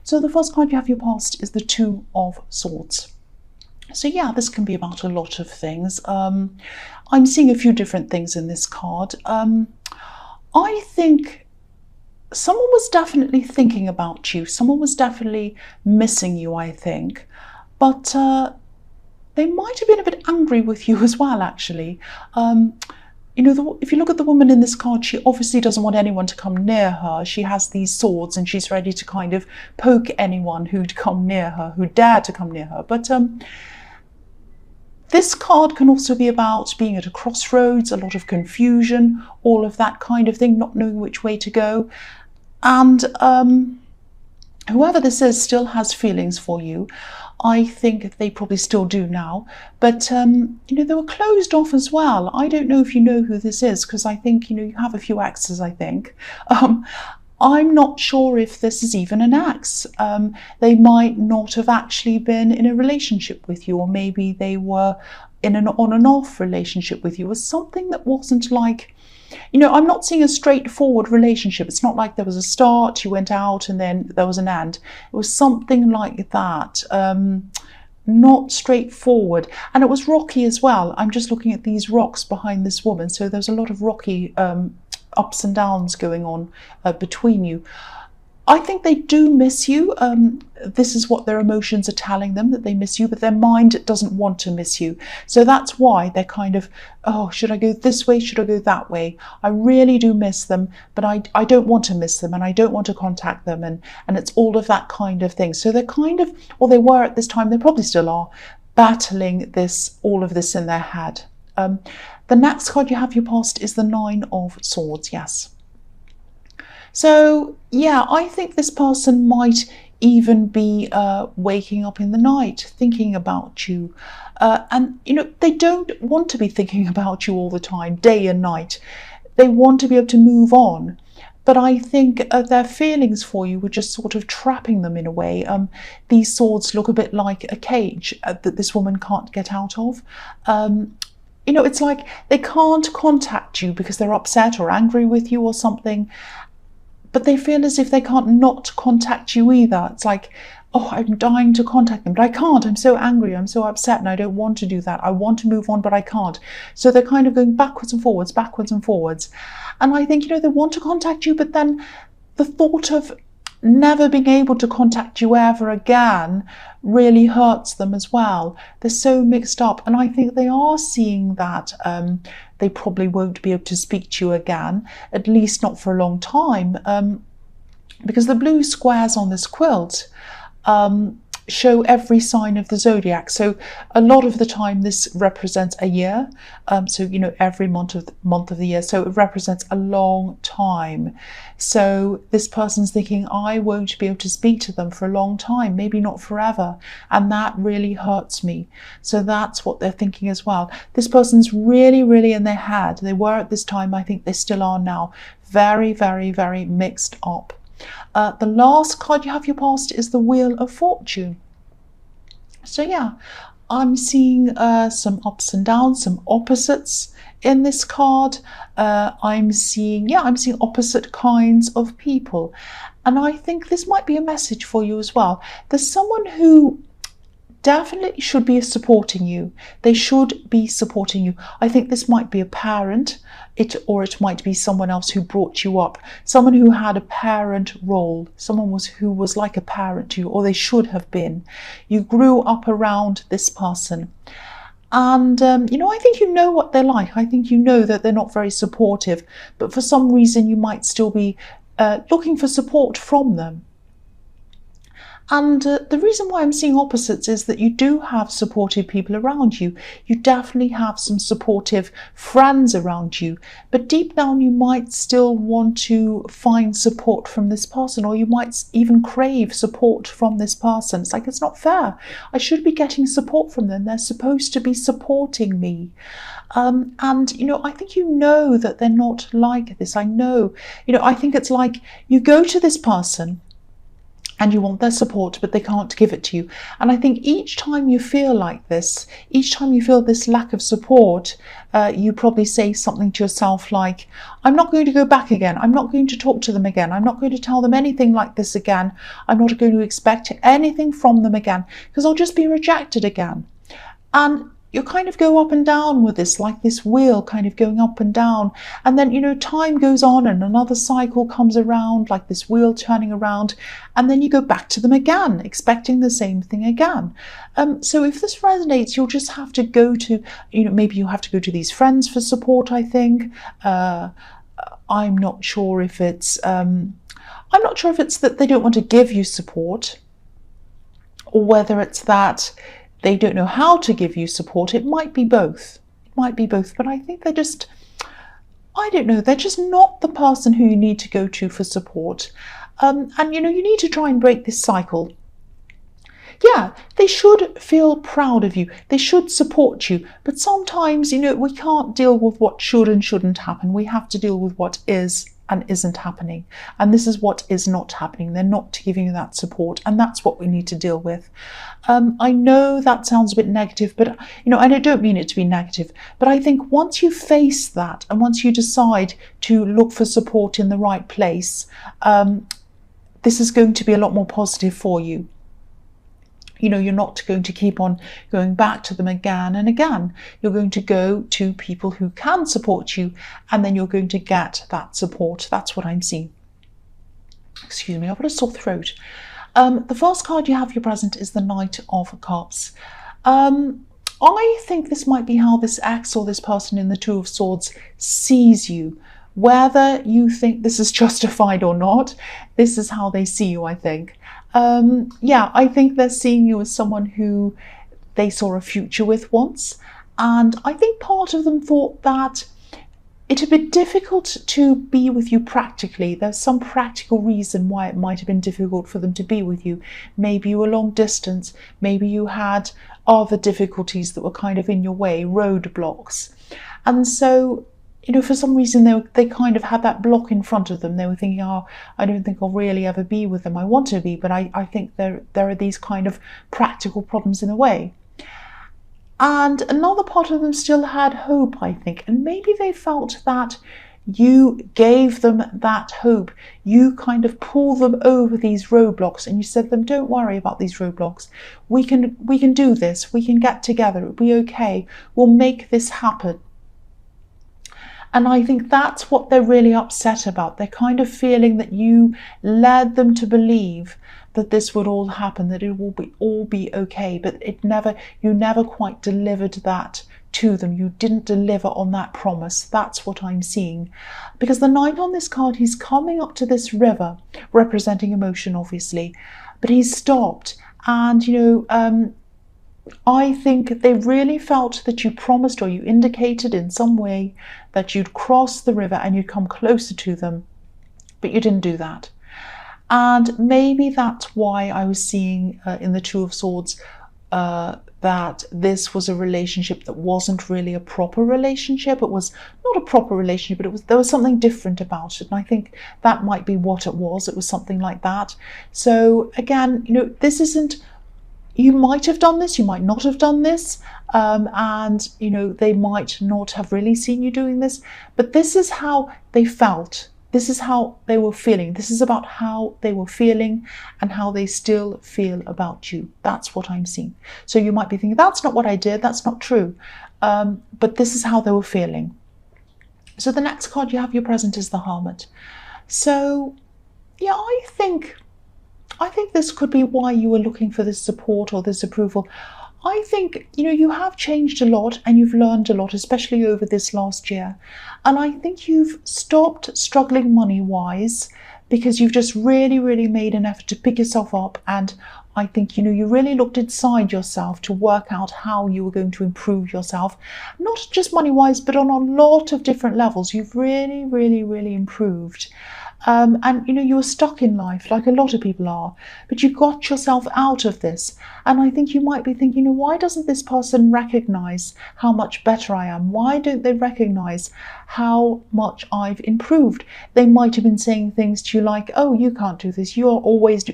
So the first card you have your past is the Two of Swords. So yeah, this can be about a lot of things. I'm seeing a few different things in this card. I think someone was definitely thinking about you. Someone was definitely missing you, I think. But they might have been a bit angry with you as well, actually. If you look at the woman in this card, she obviously doesn't want anyone to come near her. She has these swords and she's ready to kind of poke anyone who'd come near her, who dared to come near her. But this card can also be about being at a crossroads, a lot of confusion, all of that kind of thing, not knowing which way to go. And whoever this is still has feelings for you. I think they probably still do now. But, they were closed off as well. I don't know if you know who this is, because I think, you have a few exes, I think. I'm not sure if this is even an ex. They might not have actually been in a relationship with you, or maybe they were in an on and off relationship with you, or something that wasn't like, I'm not seeing a straightforward relationship. It's not like there was a start, you went out, and then there was an end. It was something like that. Not straightforward. And it was rocky as well. I'm just looking at these rocks behind this woman. So there's a lot of rocky ups and downs going on between you. I think they do miss you. This is what their emotions are telling them, that they miss you, but their mind doesn't want to miss you. So that's why they're kind of, oh, should I go this way? Should I go that way? I really do miss them, but I don't want to miss them, and I don't want to contact them. And it's all of that kind of thing. So they're kind of, or they were at this time, they probably still are, battling all of this in their head. The next card you have your past is the Nine of Swords, yes. So, yeah, I think this person might even be waking up in the night thinking about you. And they don't want to be thinking about you all the time, day and night. They want to be able to move on. But I think their feelings for you were just sort of trapping them in a way. These swords look a bit like a cage that this woman can't get out of. It's like they can't contact you because they're upset or angry with you or something. But they feel as if they can't not contact you either. It's like, oh, I'm dying to contact them, but I can't. I'm so angry, I'm so upset, and I don't want to do that. I want to move on, but I can't. So they're kind of going backwards and forwards, backwards and forwards. And I think, they want to contact you, but then the thought of never being able to contact you ever again really hurts them as well. They're so mixed up, and I think they are seeing that they probably won't be able to speak to you again, at least not for a long time, because the blue squares on this quilt show every sign of the zodiac. So a lot of the time this represents a year, so every month of the year, so it represents a long time. So this person's thinking, I won't be able to speak to them for a long time, maybe not forever, and that really hurts me. So that's what they're thinking as well. This person's really, really in their head. They were at this time, I think they still are now, very, very, very mixed up. The last card you have your past is the Wheel of Fortune. So yeah, I'm seeing some ups and downs, some opposites in this card. I'm seeing opposite kinds of people. And I think this might be a message for you as well. There's someone who definitely should be supporting you. They should be supporting you. I think this might be a parent, or it might be someone else who brought you up, someone who had a parent role, someone who was like a parent to you, or they should have been. You grew up around this person. And, I think you know what they're like. I think you know that they're not very supportive, but for some reason you might still be looking for support from them. And the reason why I'm seeing opposites is that you do have supportive people around you. You definitely have some supportive friends around you. But deep down, you might still want to find support from this person, or you might even crave support from this person. It's like, it's not fair. I should be getting support from them. They're supposed to be supporting me. And, I think that they're not like this. I know, I think it's like you go to this person, and you want their support, but they can't give it to you. And I think each time you feel like this, each time you feel this lack of support, you probably say something to yourself like, I'm not going to go back again. I'm not going to talk to them again. I'm not going to tell them anything like this again. I'm not going to expect anything from them again, because I'll just be rejected again. And you kind of go up and down with this, like this wheel kind of going up and down. And then, time goes on and another cycle comes around, like this wheel turning around. And then you go back to them again, expecting the same thing again. So if this resonates, you'll just have to go to, maybe you have to go to these friends for support, I think. I'm not sure if it's that they don't want to give you support, or whether it's that they don't know how to give you support. It might be both. But I think they're just not the person who you need to go to for support. And you need to try and break this cycle. Yeah, they should feel proud of you. They should support you. But sometimes, we can't deal with what should and shouldn't happen. We have to deal with what is and isn't happening. And this is what is not happening. They're not giving you that support. And that's what we need to deal with. I know that sounds a bit negative, but, and I don't mean it to be negative, but I think once you face that and once you decide to look for support in the right place, this is going to be a lot more positive for you. You're not going to keep on going back to them again and again. You're going to go to people who can support you, and then you're going to get that support. That's what I'm seeing. Excuse me, I've got a sore throat. The first card you have your present is the Knight of Cups. I think this might be how this ex or this person in the Two of Swords sees you. Whether you think this is justified or not, this is how they see you, I think. I think they're seeing you as someone who they saw a future with once. And I think part of them thought that it had been difficult to be with you practically. There's some practical reason why it might have been difficult for them to be with you. Maybe you were long distance. Maybe you had other difficulties that were kind of in your way, roadblocks. And so, for some reason they kind of had that block in front of them. They were thinking, I don't think I'll really ever be with them. I want to be, but I think there are these kind of practical problems in the way. And another part of them still had hope, I think. And maybe they felt that you gave them that hope. You kind of pulled them over these roadblocks and you said to them, don't worry about these roadblocks. We can do this. We can get together. It'll be okay. We'll make this happen. And I think that's what they're really upset about. They're kind of feeling that you led them to believe that this would all happen, that it will all be okay, but you never quite delivered that to them. You didn't deliver on that promise. That's what I'm seeing. Because the Knight on this card, he's coming up to this river, representing emotion, obviously, but he's stopped. And, I think they really felt that you promised or you indicated in some way that you'd cross the river and you'd come closer to them, but you didn't do that. And maybe that's why I was seeing in the Two of Swords that this was a relationship that wasn't really a proper relationship. It was not a proper relationship, but there was something different about it. And I think that might be what it was. It was something like that. So again, this isn't, you might have done this, you might not have done this, and they might not have really seen you doing this, but this is how they felt. This is how they were feeling. This is about how they were feeling and how they still feel about you. That's what I'm seeing. So you might be thinking, that's not what I did, that's not true, but this is how they were feeling. So the next card you have your present is the Hermit. So yeah, I think this could be why you were looking for this support or this approval. I think, you have changed a lot and you've learned a lot, especially over this last year. And I think you've stopped struggling money-wise because you've just really, really made an effort to pick yourself up. And I think, you really looked inside yourself to work out how you were going to improve yourself. Not just money-wise, but on a lot of different levels. You've really, really, really improved. And you were stuck in life like a lot of people are, but you got yourself out of this. And I think you might be thinking, why doesn't this person recognize how much better I am? Why don't they recognize how much I've improved. They might have been saying things to you like, oh, you can't do this, you always do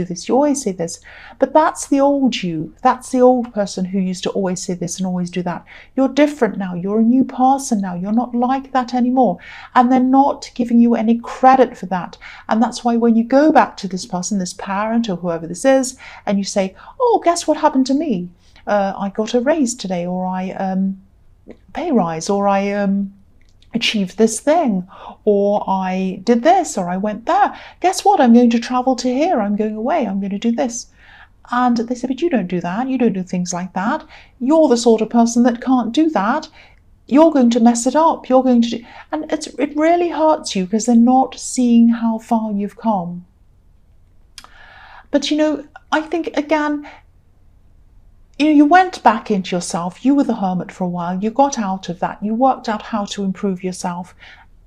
this, you always say this. But that's the old you. That's the old person who used to always say this and always do that. You're different now. You're a new person now. You're not like that anymore. And they're not giving you any credit for that. And that's why when you go back to this person, this parent or whoever this is, and you say, oh, guess what happened to me? I got a raise today, or I pay rise, or I achieved this thing, or I did this, or I went there. Guess what? I'm going to travel to here. I'm going away. I'm going to do this. And they say, but you don't do that. You don't do things like that. You're the sort of person that can't do that. You're going to mess it up. You're going to do, and it really hurts you because they're not seeing how far you've come. But I think again, you went back into yourself. You were the hermit for a while. You got out of that. You worked out how to improve yourself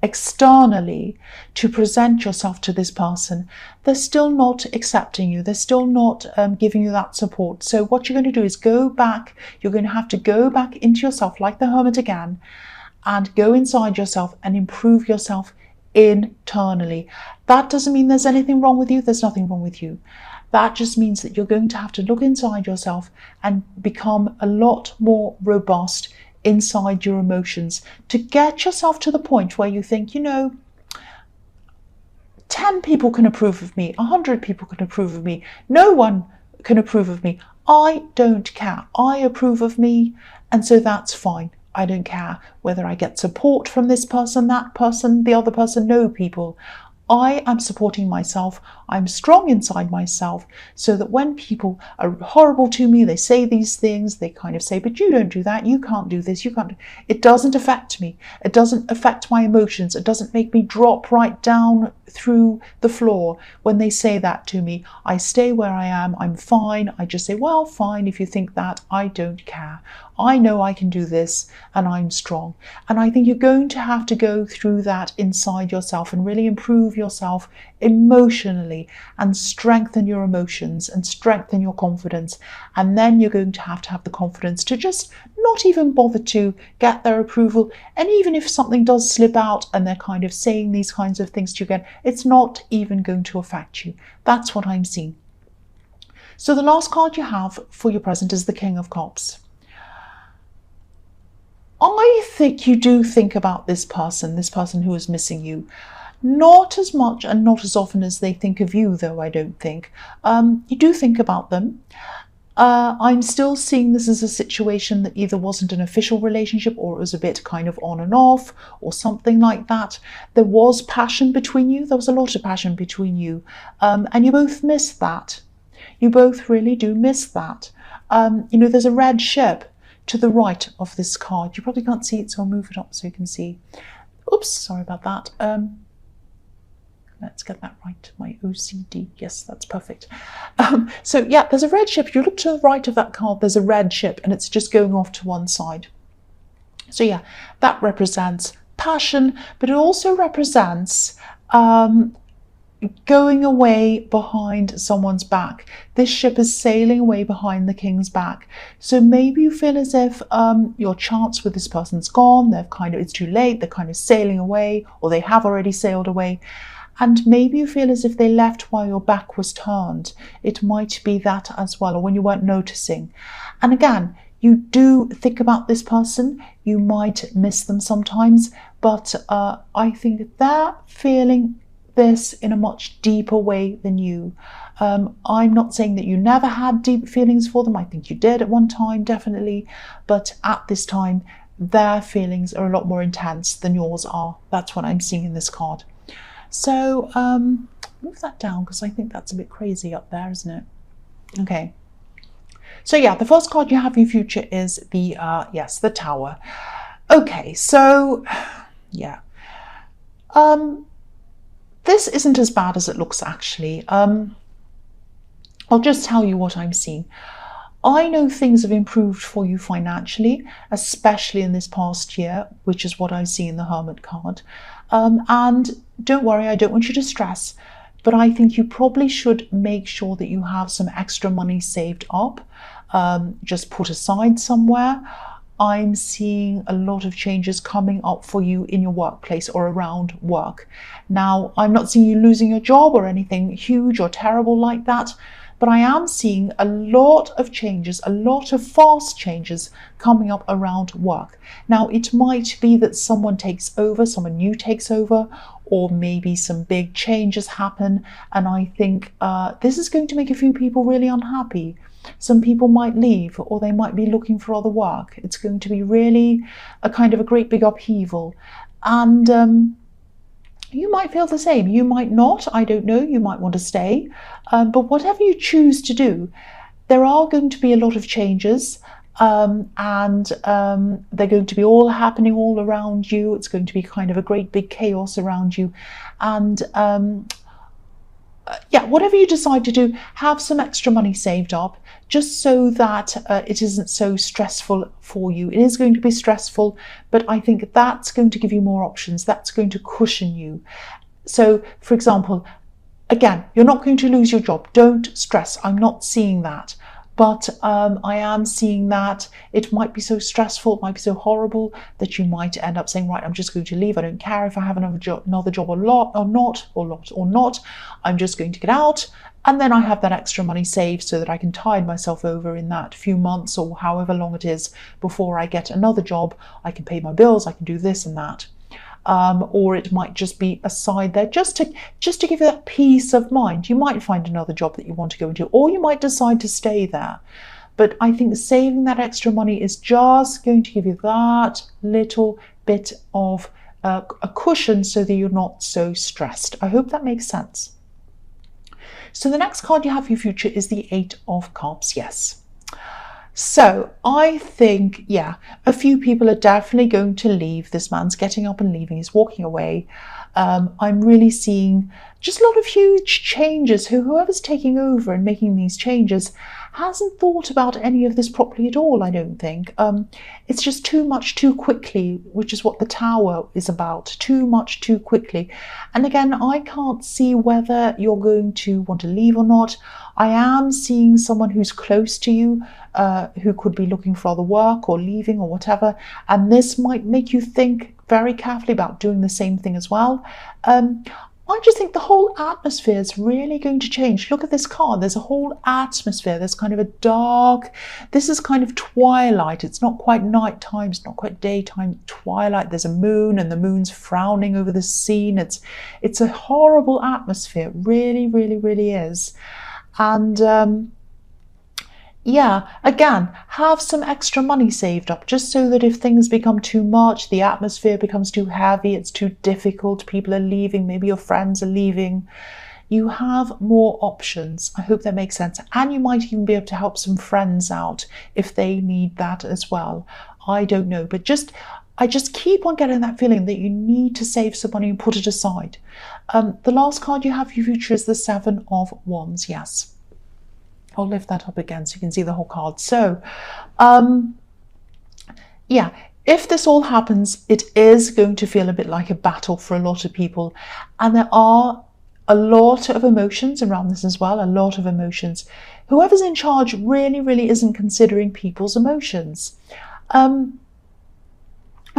externally to present yourself to this person. They're still not accepting you. They're still not giving you that support. So what you're going to do is go back. You're going to have to go back into yourself like the hermit again and go inside yourself and improve yourself internally. That doesn't mean there's anything wrong with you. There's nothing wrong with you. That just means that you're going to have to look inside yourself and become a lot more robust inside your emotions to get yourself to the point where you think, 10 people can approve of me, 100 people can approve of me, no one can approve of me. I don't care. I approve of me, and so that's fine. I don't care whether I get support from this person, that person, the other person, no people. I am supporting myself. I'm strong inside myself so that when people are horrible to me, they say these things, they kind of say, but you don't do that. You can't do this. You can't. It doesn't affect me. It doesn't affect my emotions. It doesn't make me drop right down through the floor when they say that to me. I stay where I am. I'm fine. I just say, well, fine. If you think that, I don't care. I know I can do this and I'm strong. And I think you're going to have to go through that inside yourself and really improve yourself emotionally and strengthen your emotions and strengthen your confidence. And then you're going to have the confidence to just not even bother to get their approval. And even if something does slip out and they're kind of saying these kinds of things to you again, it's not even going to affect you. That's what I'm seeing. So the last card you have for your present is the King of Cups. I think you do think about this person who is missing you. Not as much and not as often as they think of you, though, I don't think. You do think about them. I'm still seeing this as a situation that either wasn't an official relationship or it was a bit kind of on and off or something like that. There was passion between you. There was a lot of passion between you. And you both miss that. You both really do miss that. There's a red ship to the right of this card. You probably can't see it, so I'll move it up so you can see. Oops, sorry about that. Let's get that right. My OCD. Yes, that's perfect. So yeah, there's a red ship. If you look to the right of that card, there's a red ship and it's just going off to one side. So yeah, that represents passion, but it also represents going away behind someone's back. This ship is sailing away behind the king's back. So maybe you feel as if your chance with this person's gone. It's too late. They're kind of sailing away, or they have already sailed away. And maybe you feel as if they left while your back was turned. It might be that as well, or when you weren't noticing. And again, you do think about this person. You might miss them sometimes, but I think they're feeling this in a much deeper way than you. I'm not saying that you never had deep feelings for them. I think you did at one time, definitely. But at this time, their feelings are a lot more intense than yours are. That's what I'm seeing in this card. So move that down because I think that's a bit crazy up there, isn't it? Okay. So yeah, the first card you have in your future is the Tower. Okay, so yeah. This isn't as bad as it looks, actually. I'll just tell you what I'm seeing. I know things have improved for you financially, especially in this past year, which is what I see in the Hermit card. And don't worry, I don't want you to stress, but I think you probably should make sure that you have some extra money saved up, just put aside somewhere. I'm seeing a lot of changes coming up for you in your workplace or around work. Now, I'm not seeing you losing your job or anything huge or terrible like that, but I am seeing a lot of changes, a lot of fast changes coming up around work. Now, it might be that someone takes over, someone new takes over, or maybe some big changes happen. And I think this is going to make a few people really unhappy. Some people might leave, or they might be looking for other work. It's going to be really a kind of a great big upheaval. And you might feel the same. You might not. I don't know. You might want to stay. But whatever you choose to do, there are going to be a lot of changes. And they're going to be all happening all around you. It's going to be kind of a great big chaos around you. And yeah, whatever you decide to do, have some extra money saved up just so that it isn't so stressful for you. It is going to be stressful, but I think that's going to give you more options. That's going to cushion you. So, for example, again, you're not going to lose your job. Don't stress. I'm not seeing that. But I am seeing that it might be so stressful, it might be so horrible that you might end up saying, right, I'm just going to leave. I don't care if I have another job or not. I'm just going to get out. And then I have that extra money saved so that I can tide myself over in that few months or however long it is before I get another job. I can pay my bills, I can do this and that. Or it might just be a side there just to give you that peace of mind. You might find another job that you want to go into, or you might decide to stay there. But I think saving that extra money is just going to give you that little bit of a cushion so that you're not so stressed. I hope that makes sense. So the next card you have for your future is the 8 of Cups. Yes. So I think, yeah, a few people are definitely going to leave. This man's getting up and leaving. He's walking away. I'm really seeing just a lot of huge changes. Whoever's taking over and making these changes hasn't thought about any of this properly at all, I don't think. It's just too much too quickly, which is what the Tower is about. Too much too quickly. And again, I can't see whether you're going to want to leave or not. I am seeing someone who's close to you, who could be looking for other work or leaving or whatever. And this might make you think very carefully about doing the same thing as well. I just think the whole atmosphere is really going to change. Look at this card. There's a whole atmosphere. There's kind of a dark, this is kind of twilight. It's not quite nighttime. It's not quite daytime. Twilight. There's a moon and the moon's frowning over the scene. It's a horrible atmosphere. Really, really, really is. And yeah, again, have some extra money saved up just so that if things become too much, the atmosphere becomes too heavy, it's too difficult, people are leaving, maybe your friends are leaving, you have more options. I hope that makes sense. And you might even be able to help some friends out if they need that as well. I don't know, but I just keep on getting that feeling that you need to save some money and put it aside. The last card you have for your future is the 7 of Wands, yes. I'll lift that up again so you can see the whole card. So, yeah, if this all happens, it is going to feel a bit like a battle for a lot of people. And there are a lot of emotions around this as well, a lot of emotions. Whoever's in charge really, really isn't considering people's emotions. I'm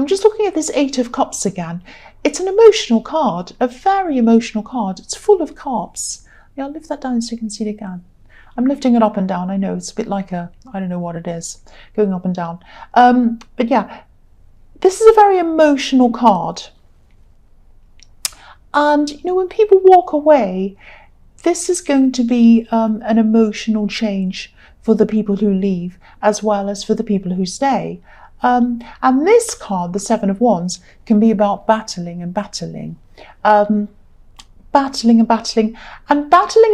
just looking at this 8 of Cups again. It's an emotional card, a very emotional card. It's full of cups. Yeah, I'll lift that down so you can see it again. I'm lifting it up and down. I know it's a bit like I don't know what it is, going up and down. But yeah, this is a very emotional card. And, you know, when people walk away, this is going to be an emotional change for the people who leave, as well as for the people who stay. And this card, the 7 of Wands, can be about battling and battling. Battling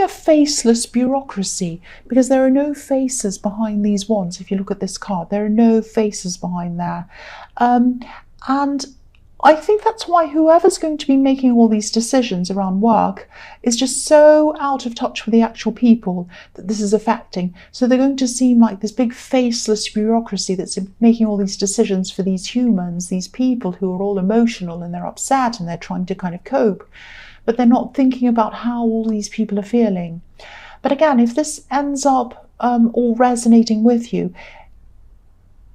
a faceless bureaucracy, because there are no faces behind these wands. If you look at this card, there are no faces behind there. And I think that's why whoever's going to be making all these decisions around work is just so out of touch with the actual people that this is affecting. So they're going to seem like this big faceless bureaucracy that's making all these decisions for these humans, these people who are all emotional and they're upset and they're trying to kind of cope. But they're not thinking about how all these people are feeling. But again, if this ends up all resonating with you,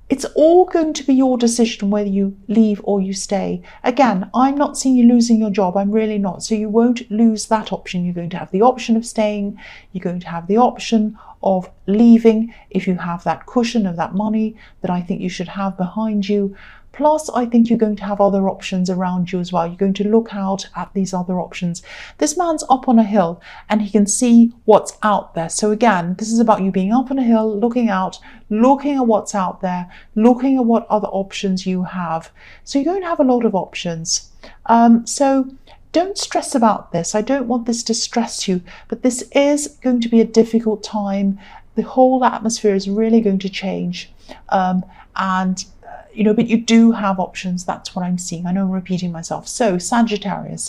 It's all going to be your decision whether you leave or you stay. Again, I'm not seeing you losing your job. I'm really not. So you won't lose that option. You're going to have the option of staying. You're going to have the option of leaving if you have that cushion of that money that I think you should have behind you. Plus, I think you're going to have other options around you as well. You're going to look out at these other options. This man's up on a hill and he can see what's out there. So again, this is about you being up on a hill, looking out, looking at what's out there, looking at what other options you have. So you're going to have a lot of options. So don't stress about this. I don't want this to stress you, but this is going to be a difficult time. The whole atmosphere is really going to change. But you do have options. That's what I'm seeing. I know I'm repeating myself. So Sagittarius,